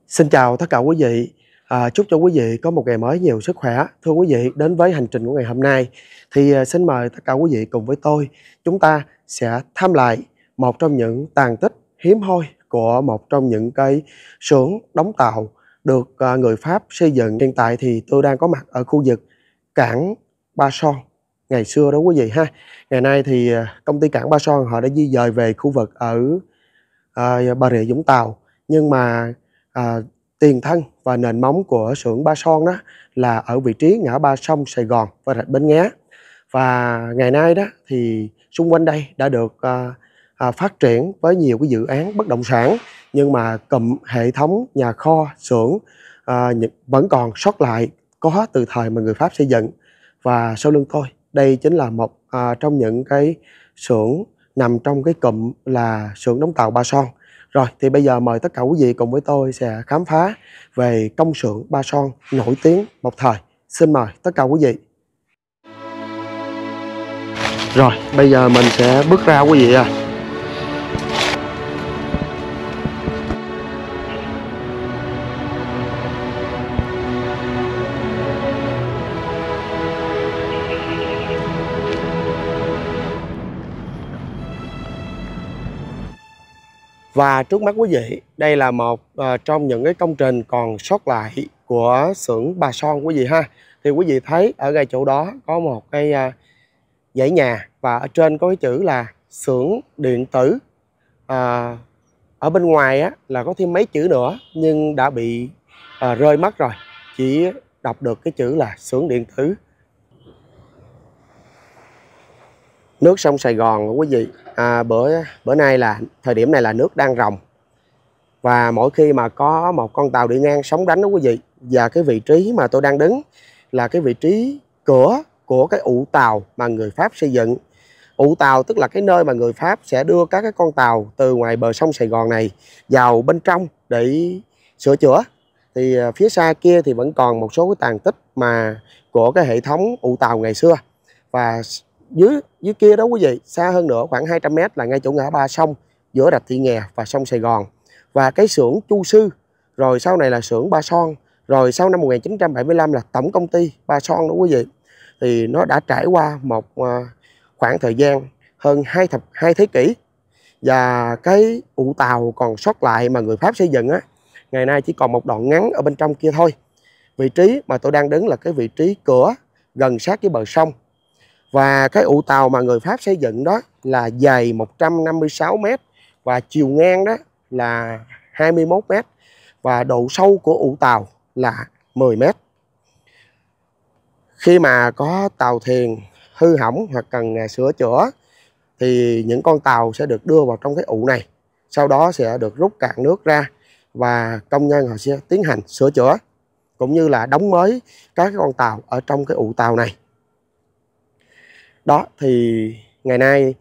Xin chào tất cả quý vị. Chúc cho quý vị có một ngày mới nhiều sức khỏe. Thưa quý vị, đến với hành trình của ngày hôm nay thì xin mời tất cả quý vị cùng với tôi, chúng ta sẽ thăm lại một trong những tàn tích hiếm hoi của một trong những cái xưởng đóng tàu được người Pháp xây dựng. Hiện tại thì tôi đang có mặt ở khu vực cảng Ba Son ngày xưa đó quý vị ha. Ngày nay thì công ty cảng Ba Son họ đã di dời về khu vực ở Bà Rịa Vũng Tàu, nhưng mà tiền thân và nền móng của xưởng Ba Son đó là ở vị trí ngã ba sông Sài Gòn và rạch Bến Nghé. Và ngày nay đó thì xung quanh đây đã được phát triển với nhiều cái dự án bất động sản, nhưng mà cụm hệ thống nhà kho xưởng vẫn còn sót lại, có từ thời mà người Pháp xây dựng. Và sau lưng tôi đây chính là một trong những cái xưởng nằm trong cái cụm là xưởng đóng tàu Ba Son. Rồi thì bây giờ mời tất cả quý vị cùng với tôi sẽ khám phá về công xưởng Ba Son nổi tiếng một thời. Xin mời tất cả quý vị. Rồi bây giờ mình sẽ bước ra quý vị à. Và trước mắt quý vị, đây là một trong những cái công trình còn sót lại của xưởng Ba Son quý vị ha. Thì quý vị thấy ở ngay chỗ đó có một cái dãy nhà, và ở trên có cái chữ là xưởng điện tử. Ở bên ngoài á, là có thêm mấy chữ nữa nhưng đã bị rơi mất rồi, chỉ đọc được cái chữ là xưởng điện tử. Nước sông Sài Gòn quý vị, bữa nay là thời điểm này là nước đang ròng, và mỗi khi mà có một con tàu đi ngang sóng đánh đó quý vị, và cái vị trí mà tôi đang đứng là cái vị trí cửa của cái ụ tàu mà người Pháp xây dựng. Ụ tàu tức là cái nơi mà người Pháp sẽ đưa các cái con tàu từ ngoài bờ sông Sài Gòn này vào bên trong để sửa chữa. Thì phía xa kia thì vẫn còn một số cái tàn tích mà của cái hệ thống ụ tàu ngày xưa. Và dưới kia đó quý vị, xa hơn nữa khoảng 200 m là ngay chỗ ngã ba sông giữa rạch Thị Nghè và sông Sài Gòn. Và cái xưởng Chu Sư, rồi sau này là xưởng Ba Son, rồi sau năm 1975 là tổng công ty Ba Son đó quý vị. Thì nó đã trải qua một khoảng thời gian hơn hai thế kỷ. Và cái ụ tàu còn sót lại mà người Pháp xây dựng á, ngày nay chỉ còn một đoạn ngắn ở bên trong kia thôi. Vị trí mà tôi đang đứng là cái vị trí cửa gần sát với bờ sông. Và cái ụ tàu mà người Pháp xây dựng đó là dài 156 m và chiều ngang đó là 21 m, và độ sâu của ụ tàu là 10 m. Khi mà có tàu thuyền hư hỏng hoặc cần sửa chữa thì những con tàu sẽ được đưa vào trong cái ụ này, sau đó sẽ được rút cạn nước ra và công nhân họ sẽ tiến hành sửa chữa cũng như là đóng mới các con tàu ở trong cái ụ tàu này. Đó thì ngày nay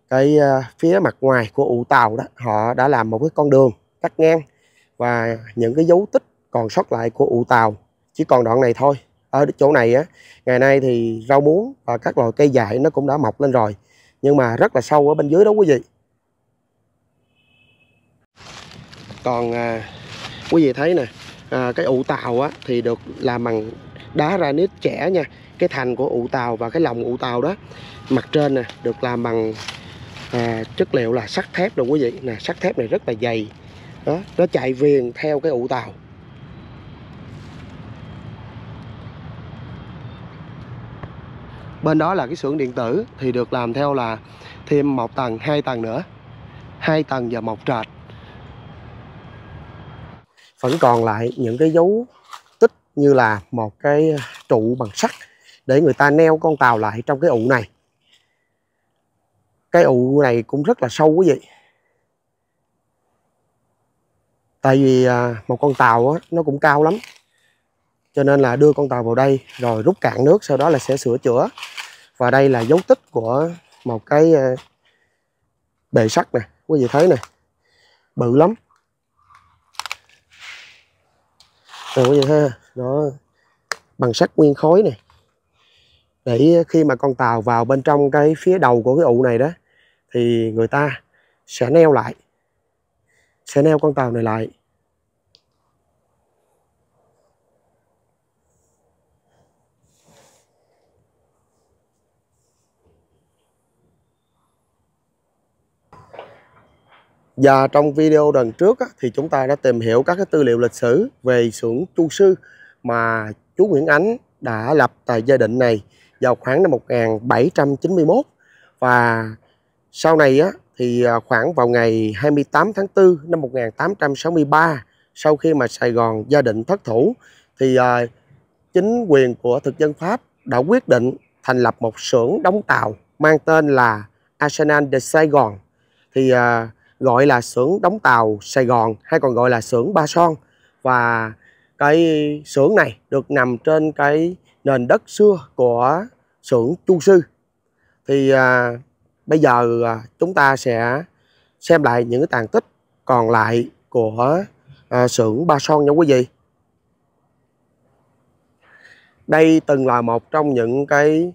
cái phía mặt ngoài của ụ tàu đó họ đã làm một cái con đường cắt ngang, và những cái dấu tích còn sót lại của ụ tàu chỉ còn đoạn này thôi. Ở chỗ này á, ngày nay thì rau muống và các loại cây dại nó cũng đã mọc lên rồi, nhưng mà rất là sâu ở bên dưới đó quý vị. Còn quý vị thấy nè, cái ụ tàu á thì được làm bằng đá granite trẻ nha. Cái thành của ụ tàu và cái lòng ụ tàu đó, mặt trên nè được làm bằng chất liệu là sắt thép rồi quý vị nè. Sắt thép này rất là dày đó, nó chạy viền theo cái ụ tàu. Bên đó là cái xưởng điện tử thì được làm theo là thêm một tầng, 2 tầng nữa, 2 tầng và một trệt. Vẫn còn lại những cái dấu tích như là một cái trụ bằng sắt để người ta neo con tàu lại trong cái ụ này. Cái ụ này cũng rất là sâu quý vị. Tại vì một con tàu á, nó cũng cao lắm, cho nên là đưa con tàu vào đây rồi rút cạn nước, sau đó là sẽ sửa chữa. Và đây là dấu tích của một cái bệ sắt nè, quý vị thấy nè, bự lắm. Rồi quý vị thấy nó bằng sắt nguyên khối nè, để khi mà con tàu vào bên trong cái phía đầu của cái ụ này đó thì người ta sẽ neo lại, sẽ neo con tàu này lại. Và trong video lần trước á, thì chúng ta đã tìm hiểu các cái tư liệu lịch sử về xưởng Chu Sư mà chú Nguyễn Ánh đã lập tại gia định này vào khoảng năm 1791. Và sau này á, thì khoảng vào ngày 28 tháng 4 năm 1863, sau khi mà Sài Gòn gia định thất thủ, thì chính quyền của thực dân Pháp đã quyết định thành lập một xưởng đóng tàu mang tên là Arsenal de Saigon, thì gọi là xưởng đóng tàu Sài Gòn hay còn gọi là xưởng Ba Son. Và cái xưởng này được nằm trên cái nền đất xưa của xưởng Chu Sư. Thì bây giờ chúng ta sẽ xem lại những cái tàn tích còn lại của xưởng Ba Son nha quý vị. Đây từng là một trong những cái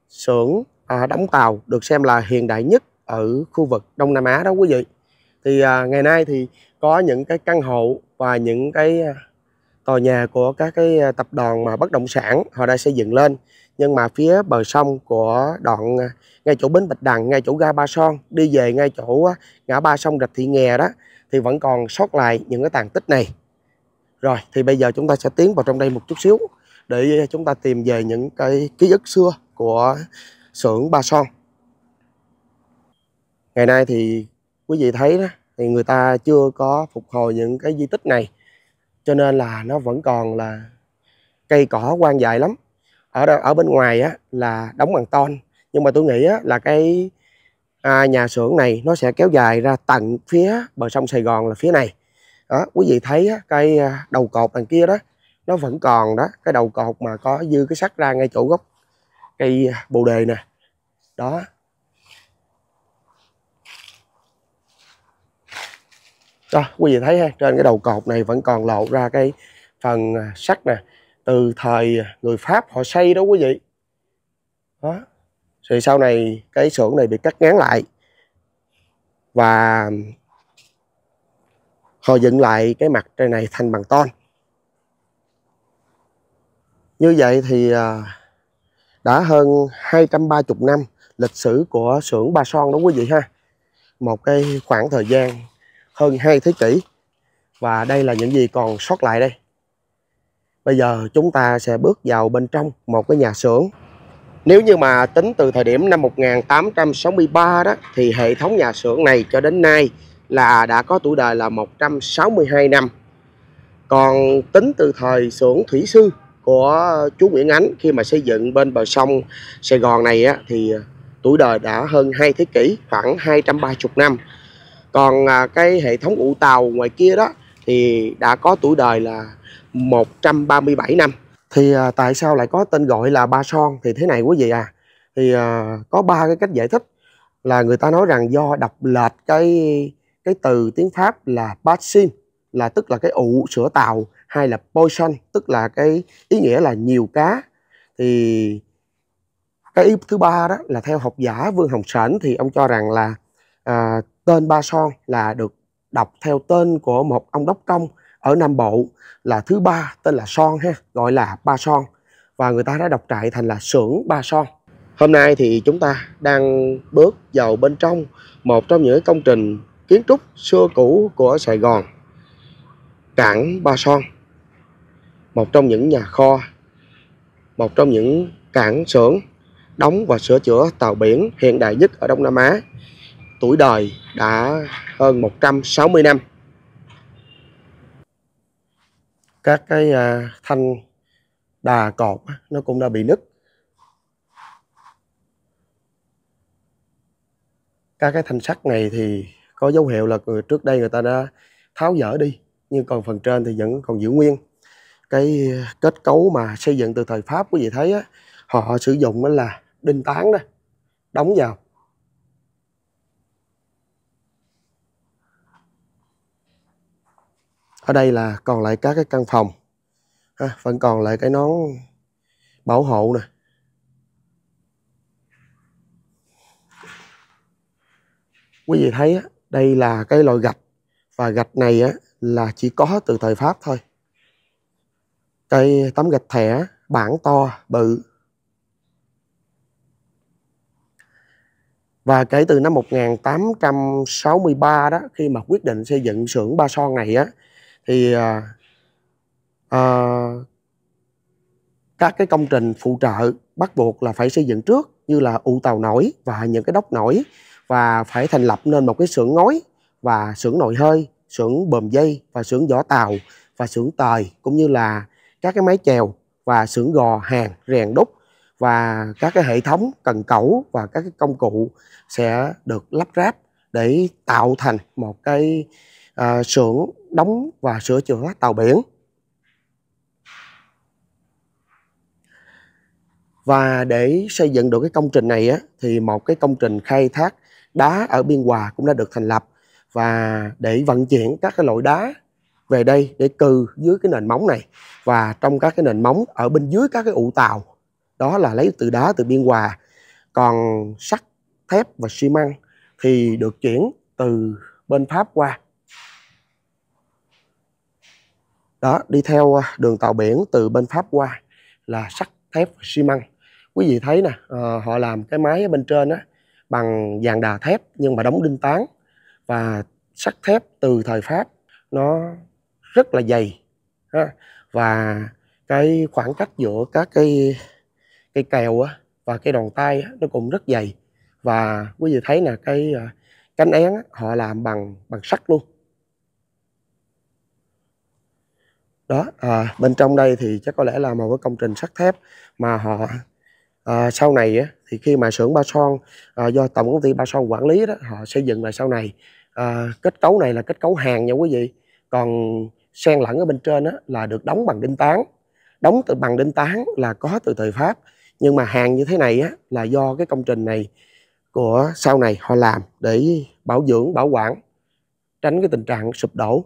xưởng đóng tàu được xem là hiện đại nhất ở khu vực Đông Nam Á đó quý vị. Thì ngày nay thì có những cái căn hộ và những cái tòa nhà của các cái tập đoàn mà bất động sản họ đã xây dựng lên, nhưng mà phía bờ sông của đoạn ngay chỗ bến Bạch Đằng, ngay chỗ ga Ba Son đi về ngay chỗ ngã ba sông Rạch Thị Nghè đó, thì vẫn còn sót lại những cái tàn tích này. Rồi thì bây giờ chúng ta sẽ tiến vào trong đây một chút xíu để chúng ta tìm về những cái ký ức xưa của xưởng Ba Son. Ngày nay thì quý vị thấy đó, thì người ta chưa có phục hồi những cái di tích này, cho nên là nó vẫn còn là cây cỏ hoang dại lắm. Ở bên ngoài á là đóng bằng ton, nhưng mà tôi nghĩ á, là cái nhà xưởng này nó sẽ kéo dài ra tận phía bờ sông Sài Gòn là phía này đó. Quý vị thấy á, cái đầu cột đằng kia đó nó vẫn còn đó, cái đầu cột mà có dư cái sắt ra ngay chỗ gốc cây bồ đề nè đó. Đó, quý vị thấy ha, trên cái đầu cột này vẫn còn lộ ra cái phần sắt nè, từ thời người Pháp họ xây đó quý vị. Đó. Rồi sau này cái xưởng này bị cắt ngắn lại và họ dựng lại cái mặt trên này thành bằng ton. Như vậy thì đã hơn 230 năm lịch sử của xưởng Ba Son đó quý vị ha. Một cái khoảng thời gian hơn 2 thế kỷ. Và đây là những gì còn sót lại đây. Bây giờ chúng ta sẽ bước vào bên trong một cái nhà xưởng. Nếu như mà tính từ thời điểm năm 1863 đó, thì hệ thống nhà xưởng này cho đến nay là đã có tuổi đời là 162 năm. Còn tính từ thời xưởng thủy sư của chú Nguyễn Ánh khi mà xây dựng bên bờ sông Sài Gòn này á, thì tuổi đời đã hơn 2 thế kỷ, khoảng 230 năm. Còn cái hệ thống ụ tàu ngoài kia đó thì đã có tuổi đời là 137 năm. Thì tại sao lại có tên gọi là Ba Son? Thì thế này quý vị thì có 3 cái cách giải thích. Là người ta nói rằng do đọc lệch cái từ tiếng Pháp là basin, là tức là cái ụ sữa tàu, hay là poisson tức là cái ý nghĩa là nhiều cá. Thì cái ý thứ ba đó là theo học giả Vương Hồng Sển, thì ông cho rằng là tên Ba Son là được đọc theo tên của một ông đốc công ở Nam Bộ là thứ ba, tên là Son ha, gọi là Ba Son, và người ta đã đọc trại thành là xưởng Ba Son. Hôm nay thì chúng ta đang bước vào bên trong một trong những công trình kiến trúc xưa cũ của Sài Gòn, cảng Ba Son, một trong những nhà kho, một trong những cảng xưởng đóng và sửa chữa tàu biển hiện đại nhất ở Đông Nam Á. Tuổi đời đã hơn 160 năm. Các cái thanh đà cột nó cũng đã bị nứt. Các cái thanh sắt này thì có dấu hiệu là trước đây người ta đã tháo dỡ đi, nhưng còn phần trên thì vẫn còn giữ nguyên. Cái kết cấu mà xây dựng từ thời Pháp quý vị thấy á, họ sử dụng đó là đinh tán đó, đóng vào. Ở đây là còn lại các cái căn phòng, vẫn còn lại cái nón bảo hộ nè. Quý vị thấy á, đây là cái loại gạch, và gạch này á, là chỉ có từ thời Pháp thôi. Cái tấm gạch thẻ bản to bự. Và kể từ năm 1863 đó, khi mà quyết định xây dựng xưởng Ba Son này á, thì các cái công trình phụ trợ bắt buộc là phải xây dựng trước, như là ụ tàu nổi và những cái đốc nổi, và phải thành lập nên một cái xưởng ngói và xưởng nồi hơi, xưởng bờm dây và xưởng vỏ tàu và xưởng tời, cũng như là các cái máy chèo và xưởng gò hàn rèn đúc, và các cái hệ thống cần cẩu và các cái công cụ sẽ được lắp ráp để tạo thành một cái xưởng đóng và sửa chữa tàu biển. Và để xây dựng được cái công trình này á, thì một cái công trình khai thác đá ở Biên Hòa cũng đã được thành lập, và để vận chuyển các cái loại đá về đây để cừ dưới cái nền móng này, và trong các cái nền móng ở bên dưới các cái ụ tàu đó là lấy từ đá từ Biên Hòa. Còn sắt, thép và xi măng thì được chuyển từ bên Pháp qua. Đó, đi theo đường tàu biển từ bên Pháp qua là sắt, thép và xi măng. Quý vị thấy nè, họ làm cái mái ở bên trên á bằng vàng đà thép nhưng mà đóng đinh tán, và sắt thép từ thời Pháp nó rất là dày ha. Và cái khoảng cách giữa các cái kèo á và cái đòn tay á, nó cũng rất dày. Và quý vị thấy là cái cánh én á, họ làm bằng sắt luôn. Đó, bên trong đây thì chắc có lẽ là một cái công trình sắt thép mà họ sau này á, thì khi mà xưởng Ba Son do tổng công ty Ba Son quản lý đó, họ xây dựng lại sau này. Kết cấu này là kết cấu hàn nha quý vị, còn xen lẫn ở bên trên á, là được đóng bằng đinh tán. Đóng bằng đinh tán là có từ thời Pháp, nhưng mà hàn như thế này á, là do cái công trình này của sau này họ làm để bảo dưỡng, bảo quản, tránh cái tình trạng sụp đổ.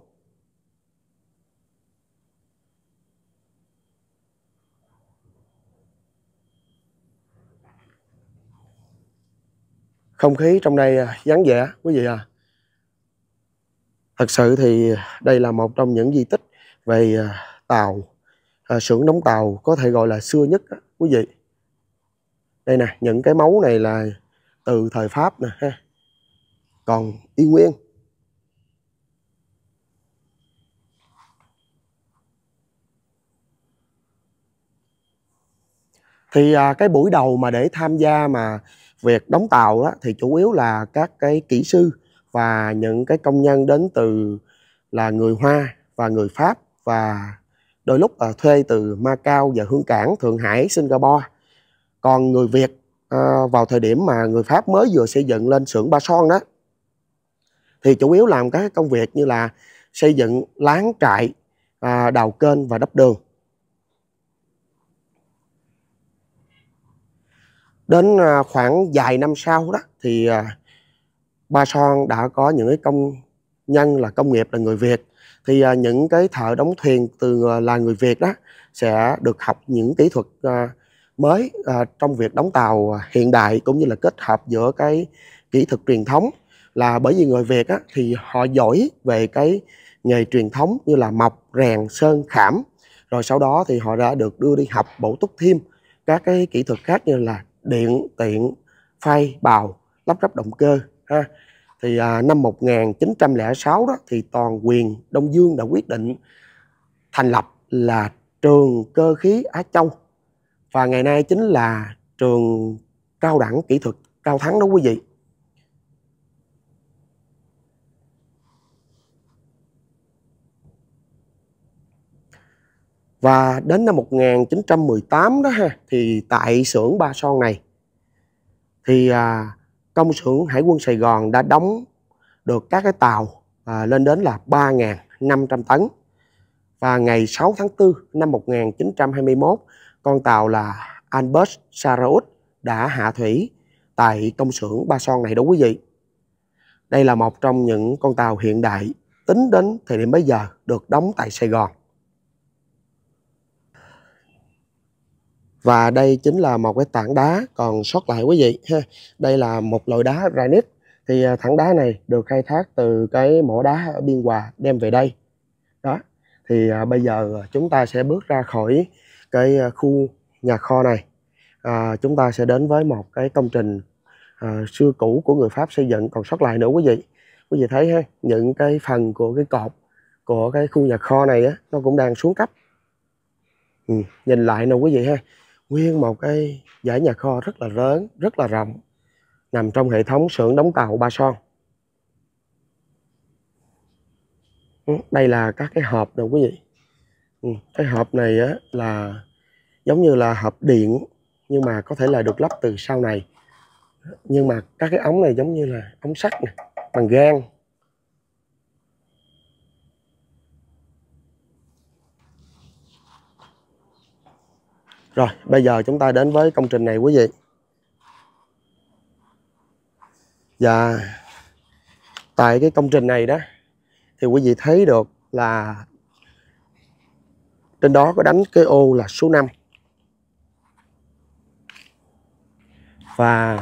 Không khí trong đây vắng vẻ quý vị à. Thật sự thì đây là một trong những di tích về tàu, xưởng đóng tàu có thể gọi là xưa nhất đó, quý vị. Đây nè, những cái mấu này là từ thời Pháp nè ha, còn y nguyên. Thì cái buổi đầu mà để tham gia mà việc đóng tàu đó, thì chủ yếu là các cái kỹ sư và những cái công nhân đến từ là người Hoa và người Pháp, và đôi lúc thuê từ Macau và Hương Cảng, Thượng Hải, Singapore. Còn người Việt vào thời điểm mà người Pháp mới vừa xây dựng lên xưởng Ba Son đó, thì chủ yếu làm các công việc như là xây dựng láng trại, đào kênh và đắp đường. Đến khoảng vài năm sau đó thì Ba Son đã có những cái công nhân là công nghiệp là người Việt, thì những cái thợ đóng thuyền từ là người Việt đó sẽ được học những kỹ thuật mới trong việc đóng tàu hiện đại, cũng như là kết hợp giữa cái kỹ thuật truyền thống. Là bởi vì người Việt á, thì họ giỏi về cái nghề truyền thống như là mộc, rèn, sơn, khảm, rồi sau đó thì họ đã được đưa đi học bổ túc thêm các cái kỹ thuật khác như là điện, tiện, phay, bào, lắp ráp động cơ ha. Thì năm 1906 đó thì toàn quyền Đông Dương đã quyết định thành lập là trường cơ khí Á Châu, và ngày nay chính là trường cao đẳng kỹ thuật Cao Thắng đó quý vị. Và đến năm 1918 đó ha, thì tại xưởng Ba Son này thì công xưởng Hải quân Sài Gòn đã đóng được các cái tàu lên đến là 3.500 tấn. Và ngày 6 tháng 4 năm 1921, con tàu là Albert Saraut đã hạ thủy tại công xưởng Ba Son này đó quý vị. Đây là một trong những con tàu hiện đại tính đến thời điểm bây giờ được đóng tại Sài Gòn. Và đây chính là một cái tảng đá còn sót lại quý vị ha. Đây là một loại đá granite. Thì tảng đá này được khai thác từ cái mỏ đá ở Biên Hòa đem về đây. Đó. Thì bây giờ chúng ta sẽ bước ra khỏi cái khu nhà kho này. Chúng ta sẽ đến với một cái công trình xưa cũ của người Pháp xây dựng còn sót lại nữa quý vị. Quý vị thấy ha, những cái phần của cái cột của cái khu nhà kho này á, nó cũng đang xuống cấp. Nhìn lại nè quý vị ha, nguyên một cái dãy nhà kho rất là lớn, rất là rộng, nằm trong hệ thống xưởng đóng tàu Ba Son. Đây là các cái hộp nè quý vị. Cái hộp này á, là giống như là hộp điện, nhưng mà có thể là được lắp từ sau này. Nhưng mà các cái ống này giống như là ống sắt nè, bằng gang. Rồi, bây giờ chúng ta đến với công trình này quý vị. Và tại cái công trình này đó, thì quý vị thấy được là trên đó có đánh cái ô là số 5. Và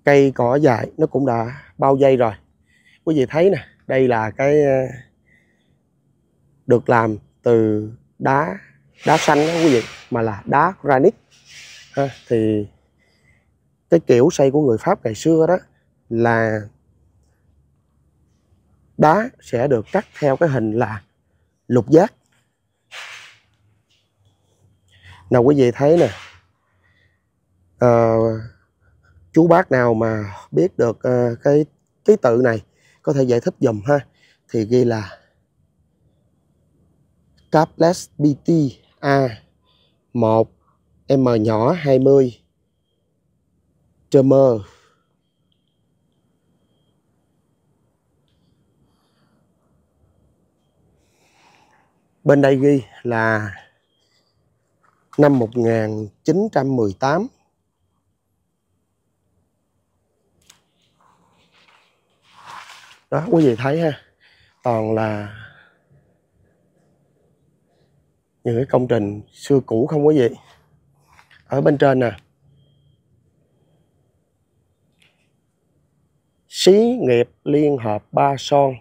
cây cỏ dại nó cũng đã bao dây rồi. Quý vị thấy nè, đây là cái được làm từ đá xanh đó quý vị, mà là đá granite. Thì cái kiểu xây của người Pháp ngày xưa đó là đá sẽ được cắt theo cái hình là lục giác. Nào quý vị thấy nè, chú bác nào mà biết được cái ký tự này có thể giải thích dùm ha, thì ghi là Caples BT A 1 M nhỏ 20 Tremor. Bên đây ghi là năm 1918. Đó quý vị thấy ha, toàn là những cái công trình xưa cũ không quý vị. Ở bên trên nè, xí nghiệp liên hợp Ba Son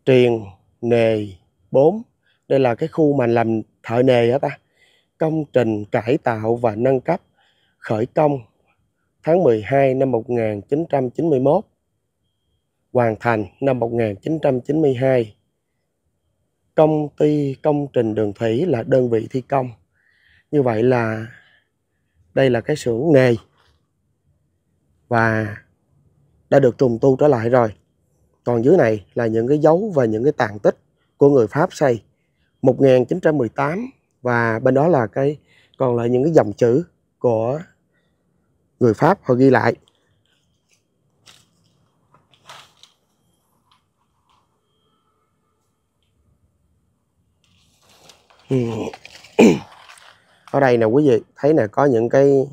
Triền Nề 4. Đây là cái khu mà làm thợ nề á ta. Công trình cải tạo và nâng cấp khởi công tháng 12 năm 1991, hoàn thành năm 1992. Công ty công trình đường thủy là đơn vị thi công. Như vậy là đây là cái xưởng nghề và đã được trùng tu trở lại rồi. Còn dưới này là những cái dấu và những cái tàn tích của người Pháp xây 1918. Và bên đó là còn lại những cái dòng chữ của người Pháp họ ghi lại. Ở đây nè quý vị thấy nè, có những cái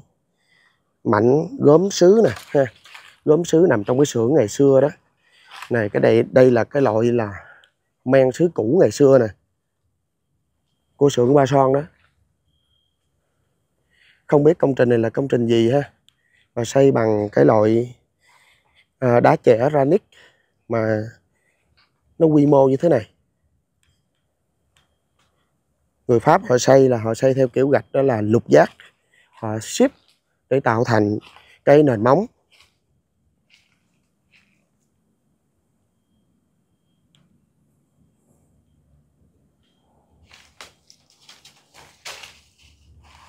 mảnh gốm sứ nè ha, gốm sứ nằm trong cái xưởng ngày xưa đó. Này cái đây là cái loại là men sứ cũ ngày xưa nè, của xưởng Ba Son đó. Không biết công trình này là công trình gì ha, và xây bằng cái loại đá chẻ granite mà nó quy mô như thế này. Người Pháp họ xây là họ xây theo kiểu gạch đó là lục giác, họ xếp để tạo thành cái nền móng.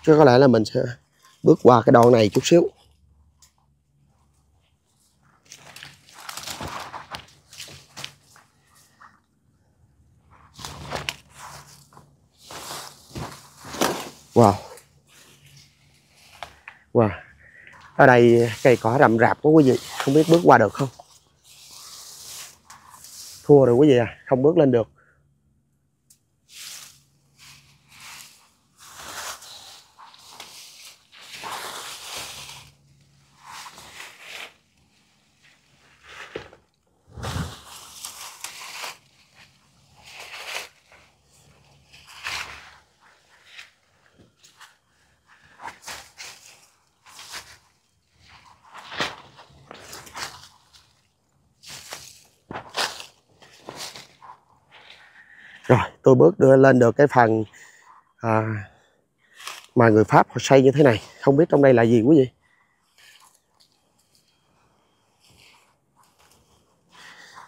Chứ có lẽ là mình sẽ bước qua cái đoạn này chút xíu. Wow. Wow. Ở đây cây cỏ rậm rạp của quý vị, không biết bước qua được không? Thua rồi quý vị à, không bước lên được. Rồi tôi đưa lên được cái phần mà người Pháp họ xây như thế này. Không không biết trong đây là gì quý vị.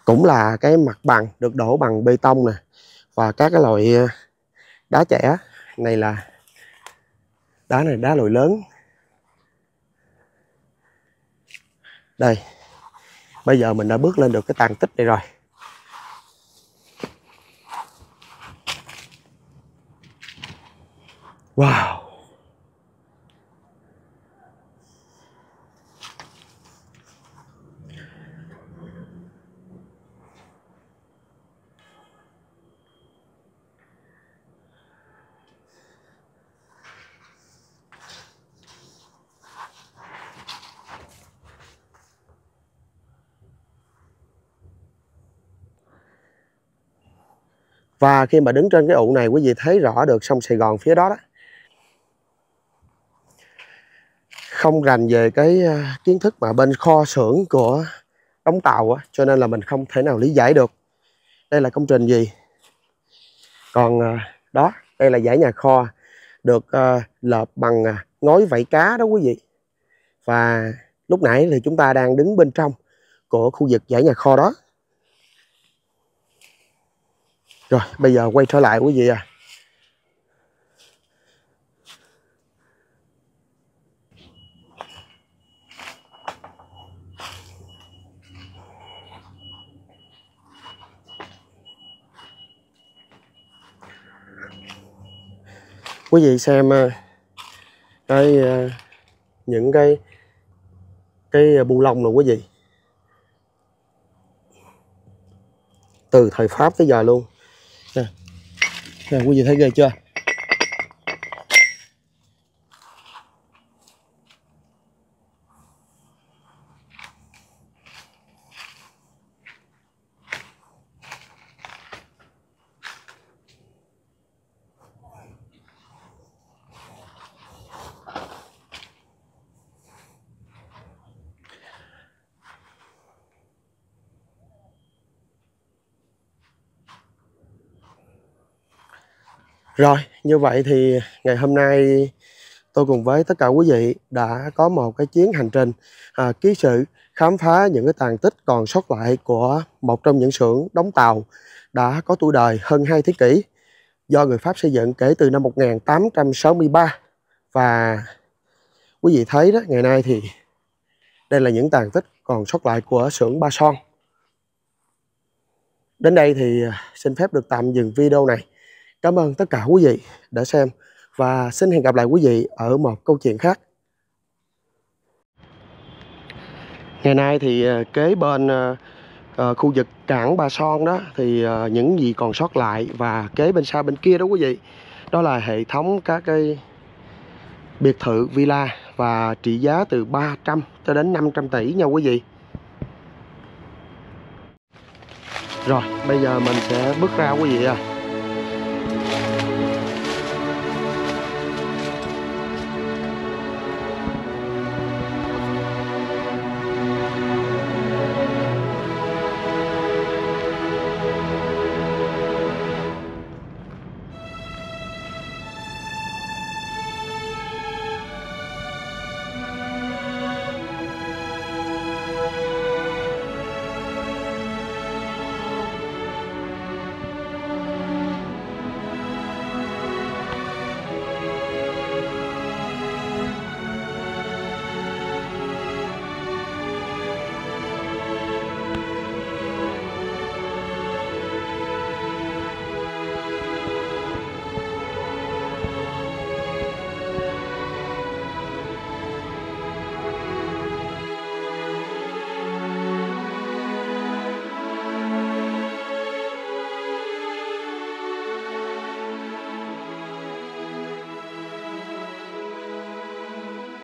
Cũng là cái mặt bằng được đổ bằng bê tông nè, và các cái loại đá chẻ. Này là đá này, đá loại lớn. Đây, bây giờ mình đã bước lên được cái tàn tích này rồi. Wow. Và khi mà đứng trên cái ụ này, quý vị thấy rõ được sông Sài Gòn phía đó đó. Không rành về cái kiến thức mà bên kho xưởng của đóng tàu á, cho nên là mình không thể nào lý giải được đây là công trình gì. Còn đó, đây là dãy nhà kho được lợp bằng ngói vảy cá đó quý vị. Và lúc nãy thì chúng ta đang đứng bên trong của khu vực dãy nhà kho đó. Rồi, bây giờ quay trở lại quý vị à. Quý vị xem những cái bu lông rồi quý vị. Từ thời Pháp tới giờ luôn. Nè, quý vị thấy ghê chưa? Rồi, như vậy thì ngày hôm nay tôi cùng với tất cả quý vị đã có một cái chuyến hành trình ký sự khám phá những cái tàn tích còn sót lại của một trong những xưởng đóng tàu đã có tuổi đời hơn 2 thế kỷ do người Pháp xây dựng kể từ năm 1863. Và quý vị thấy đó, ngày nay thì đây là những tàn tích còn sót lại của xưởng Ba Son. Đến đây thì xin phép được tạm dừng video này. Cảm ơn tất cả quý vị đã xem và xin hẹn gặp lại quý vị ở một câu chuyện khác. Ngày nay thì kế bên khu vực cảng Ba Son đó thì những gì còn sót lại, và kế bên xa bên kia đó quý vị, đó là hệ thống các cái biệt thự villa và trị giá từ 300 cho đến 500 tỷ nha quý vị. Rồi bây giờ mình sẽ bước ra quý vị à.